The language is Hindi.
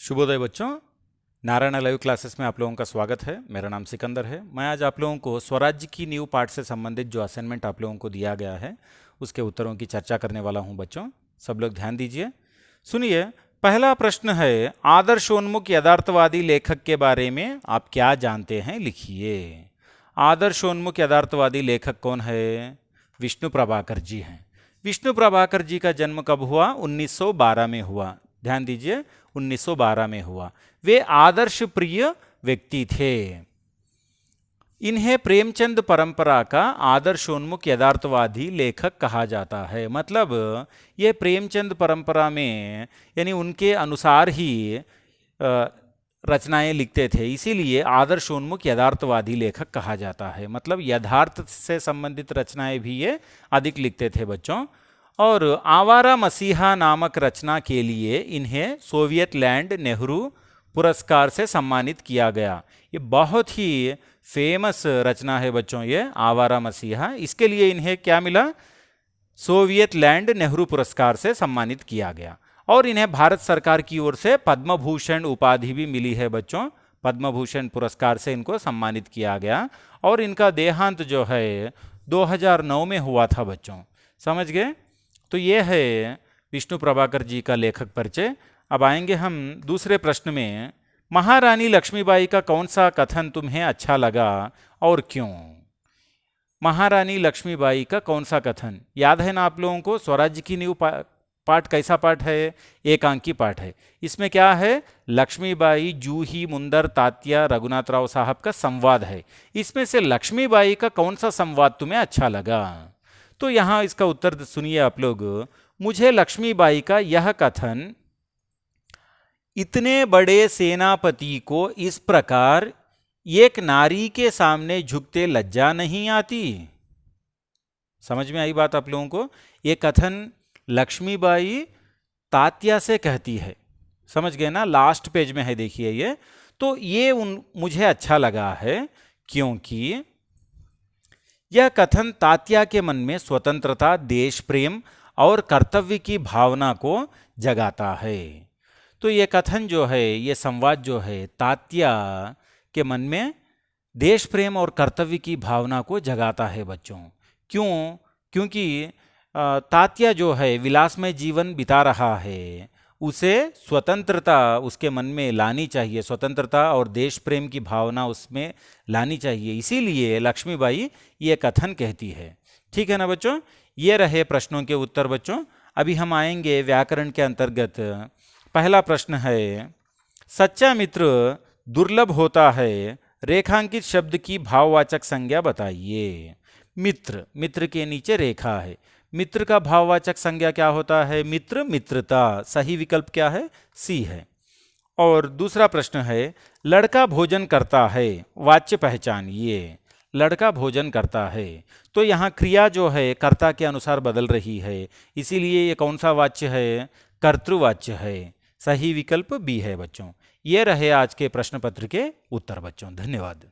शुभोदय बच्चों। नारायण लाइव क्लासेस में आप लोगों का स्वागत है। मेरा नाम सिकंदर है। मैं आज आप लोगों को स्वराज्य की नींव पाठ से संबंधित जो असाइनमेंट आप लोगों को दिया गया है उसके उत्तरों की चर्चा करने वाला हूं। बच्चों सब लोग ध्यान दीजिए, सुनिए। पहला प्रश्न है, आदर्शोन्मुख यथार्थवादी लेखक के बारे में आप क्या जानते हैं, लिखिए। आदर्शोन्मुख यथार्थवादी लेखक कौन है? विष्णु प्रभाकर जी हैं। विष्णु प्रभाकर जी का जन्म कब हुआ? 1912 में हुआ। ध्यान दीजिए, 1912 में हुआ। वे आदर्श प्रिय व्यक्ति थे। इन्हें प्रेमचंद परंपरा का आदर्शोन्मुख यथार्थवादी लेखक कहा जाता है। मतलब ये प्रेमचंद परंपरा में यानी उनके अनुसार ही रचनाएं लिखते थे, इसीलिए आदर्शोन्मुख यथार्थवादी लेखक कहा जाता है। मतलब यथार्थ से संबंधित रचनाएं भी ये अधिक लिखते थे बच्चों। और आवारा मसीहा नामक रचना के लिए इन्हें सोवियत लैंड नेहरू पुरस्कार से सम्मानित किया गया। ये बहुत ही फेमस रचना है बच्चों, ये आवारा मसीहा। इसके लिए इन्हें क्या मिला? सोवियत लैंड नेहरू पुरस्कार से सम्मानित किया गया। और इन्हें भारत सरकार की ओर से पद्म भूषण उपाधि भी मिली है बच्चों। पद्म भूषण पुरस्कार से इनको सम्मानित किया गया। और इनका देहांत जो है 2009 में हुआ था बच्चों, समझ गए? तो ये है विष्णु प्रभाकर जी का लेखक परिचय। अब आएंगे हम दूसरे प्रश्न में। महारानी लक्ष्मीबाई का कौन सा कथन तुम्हें अच्छा लगा और क्यों? महारानी लक्ष्मीबाई का कौन सा कथन याद है ना आप लोगों को? स्वराज्य की नींव पाठ कैसा पाठ है? एक अंकी पाठ है। इसमें क्या है? लक्ष्मीबाई, जूही, मुंदर, तात्या, रघुनाथ राव साहब का संवाद है। इसमें से लक्ष्मीबाई का कौन सा संवाद तुम्हें अच्छा लगा? तो यहां इसका उत्तर सुनिए आप लोग। मुझे लक्ष्मीबाई का यह कथन, इतने बड़े सेनापति को इस प्रकार एक नारी के सामने झुकते लज्जा नहीं आती। समझ में आई बात आप लोगों को? ये कथन लक्ष्मीबाई तात्या से कहती है, समझ गए ना? लास्ट पेज में है, देखिए ये। तो ये मुझे अच्छा लगा है क्योंकि यह कथन तात्या के मन में स्वतंत्रता, देश प्रेम और कर्तव्य की भावना को जगाता है। तो यह कथन जो है, ये संवाद जो है, तात्या के मन में देश प्रेम और कर्तव्य की भावना को जगाता है बच्चों। क्यों? क्योंकि तात्या जो है विलासमय जीवन बिता रहा है, उसे स्वतंत्रता उसके मन में लानी चाहिए, स्वतंत्रता और देश प्रेम की भावना उसमें लानी चाहिए। इसीलिए लक्ष्मीबाई ये कथन कहती है। ठीक है ना बच्चों? ये रहे प्रश्नों के उत्तर बच्चों। अभी हम आएंगे व्याकरण के अंतर्गत। पहला प्रश्न है, सच्चा मित्र दुर्लभ होता है, रेखांकित शब्द की भाववाचक संज्ञा बताइए। मित्र, मित्र के नीचे रेखा है। मित्र का भाववाचक संज्ञा क्या होता है? मित्र, मित्रता। सही विकल्प क्या है? सी है। और दूसरा प्रश्न है, लड़का भोजन करता है, वाच्य पहचानिए। लड़का भोजन करता है, तो यहाँ क्रिया जो है कर्ता के अनुसार बदल रही है, इसीलिए ये कौन सा वाच्य है? कर्तृवाच्य है। सही विकल्प बी है बच्चों। ये रहे आज के प्रश्न पत्र के उत्तर बच्चों। धन्यवाद।